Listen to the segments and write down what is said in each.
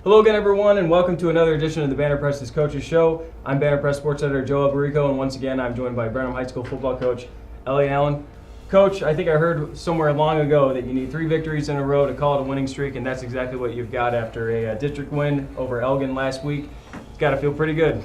Hello again, everyone, and welcome to another edition of the Banner Press's Coaches Show. I'm Banner Press Sports Editor Joe Alberico, and once again, I'm joined by Brenham High School football coach Eliot Allen. Coach, I think I heard somewhere long ago that you need 3 victories in a row to call it a winning streak, and that's exactly what you've got after a district win over Elgin last week. It's got to feel pretty good.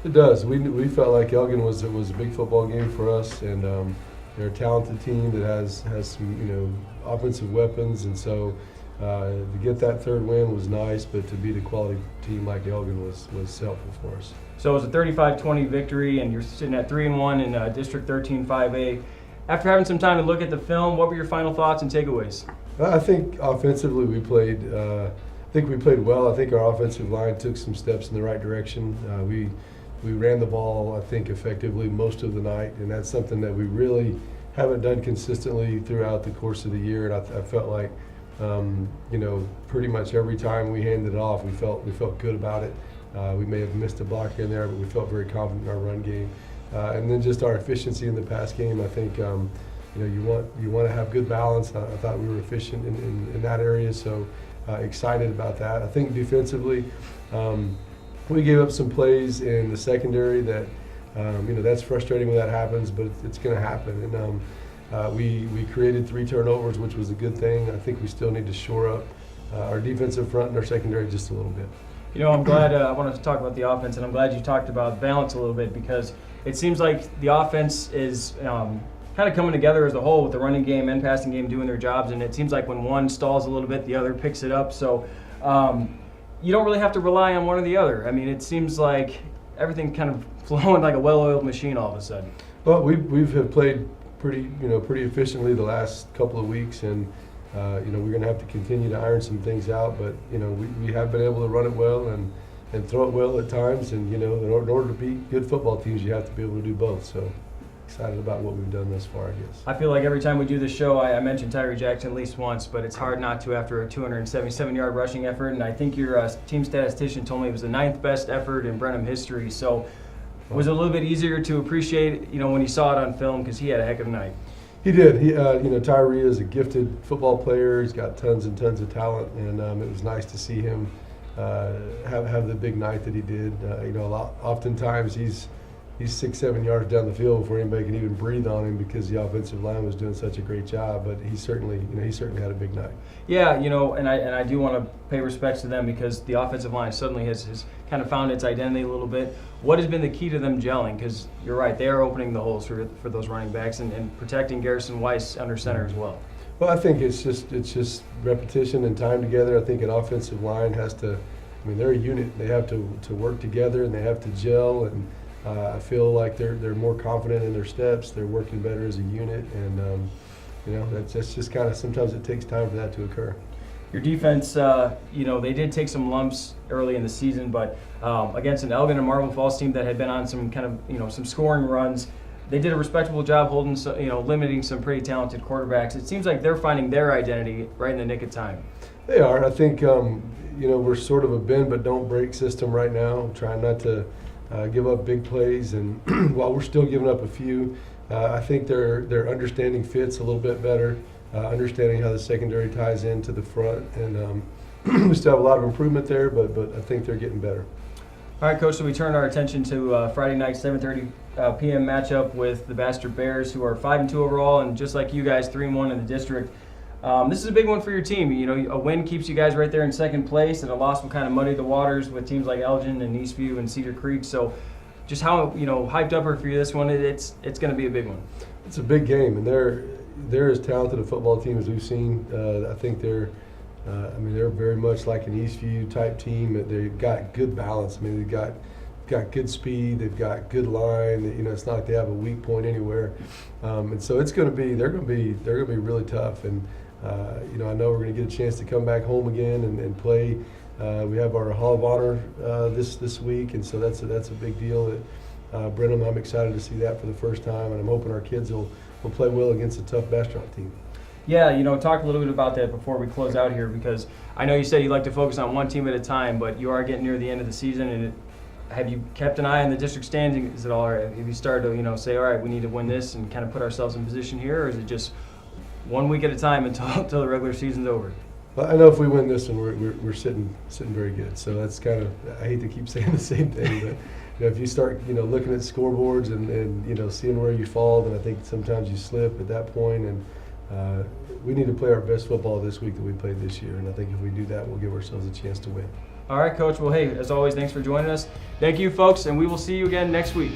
It does. We felt like Elgin was a big football game for us, and they're a talented team that has some offensive weapons, and so to get that 3rd win was nice, but to beat a quality team like Elgin was helpful for us. So it was a 35-20 victory, and you're sitting at 3-1 in District 13-5A. After having some time to look at the film, what were your final thoughts and takeaways? I think offensively we played. Well. I think our offensive line took some steps in the right direction. We ran the ball, I think, effectively most of the night, and that's something that we really haven't done consistently throughout the course of the year. And I felt like, pretty much every time we handed it off, we felt good about it. We may have missed a block here and there, but we felt very confident in our run game. And then just our efficiency in the pass game. I think you want to have good balance. I thought we were efficient in that area, so excited about that. I think defensively, we gave up some plays in the secondary that that's frustrating when that happens, but it's going to happen. And we created 3 turnovers, which was a good thing. I think we still need to shore up our defensive front and our secondary just a little bit. I'm glad I wanted to talk about the offense, and I'm glad you talked about balance a little bit, because it seems like the offense is kind of coming together as a whole, with the running game and passing game doing their jobs, and it seems like when one stalls a little bit, the other picks it up. So you don't really have to rely on one or the other. I mean, it seems like everything kind of flowing like a well-oiled machine all of a sudden. Well, we've played pretty efficiently the last couple of weeks, and we're going to have to continue to iron some things out. But we have been able to run it well and throw it well at times. And in order to beat good football teams, you have to be able to do both. So excited about what we've done thus far, I guess. I feel like every time we do this show, I mention Tyree Jackson at least once, but it's hard not to after a 277-yard rushing effort. And I think your team statistician told me it was the 9th best effort in Brenham history. So was it a little bit easier to appreciate, when you saw it on film, because he had a heck of a night? He did. Tyree is a gifted football player. He's got tons and tons of talent, and it was nice to see him have the big night that he did. Oftentimes he's 6-7 yards down the field before anybody can even breathe on him, because the offensive line was doing such a great job. But he certainly had a big night. Yeah, and I do want to pay respects to them, because the offensive line suddenly has kind of found its identity a little bit. What has been the key to them gelling? Because you're right, they are opening the holes for those running backs and protecting Garrison Weiss under center as well. Well, I think it's just repetition and time together. I think an offensive line has to. They're a unit. They have to work together, and they have to gel. And I feel like they're more confident in their steps. They're working better as a unit, and that's just kind of, sometimes it takes time for that to occur. Your defense, they did take some lumps early in the season, but against an Elgin and Marble Falls team that had been on some kind of some scoring runs, they did a respectable job holding, limiting some pretty talented quarterbacks. It seems like they're finding their identity right in the nick of time. They are. I think we're sort of a bend but don't break system right now, trying not to give up big plays, and while we're still giving up a few, I think their understanding fits a little bit better, understanding how the secondary ties into the front, and we still have a lot of improvement there, but I think they're getting better. All right, Coach, so we turn our attention to Friday night, 7:30 p.m. matchup with the Bastrop Bears, who are 5-2 overall, and just like you guys, 3-1 in the district. This is a big one for your team. A win keeps you guys right there in 2nd place, and a loss will kind of muddy the waters with teams like Elgin and Eastview and Cedar Creek. So just how hyped up are for you this one? It's going to be a big one. It's a big game, and they're as talented a football team as we've seen. I think they're very much like an Eastview type team. They've got good balance. They've got good speed. They've got good line. It's not like they have a weak point anywhere. And so they're going to be really tough. And I know we're going to get a chance to come back home again and play. We have our Hall of Honor this week, and so that's a big deal. At Brenham, I'm excited to see that for the first time, and I'm hoping our kids will play well against a tough Bastrop team. Yeah, talk a little bit about that before we close out here, because I know you said you like to focus on one team at a time, but you are getting near the end of the season, and have you kept an eye on the district standings at all? Or have you started to say, all right, we need to win this and kind of put ourselves in position here, or is it just one week at a time until the regular season's over? Well, I know if we win this one, we're sitting very good. So that's kind of, I hate to keep saying the same thing, but if you start looking at scoreboards and seeing where you fall, then I think sometimes you slip at that point. And we need to play our best football this week that we played this year. And I think if we do that, we'll give ourselves a chance to win. All right, Coach. Well, hey, as always, thanks for joining us. Thank you, folks, and we will see you again next week.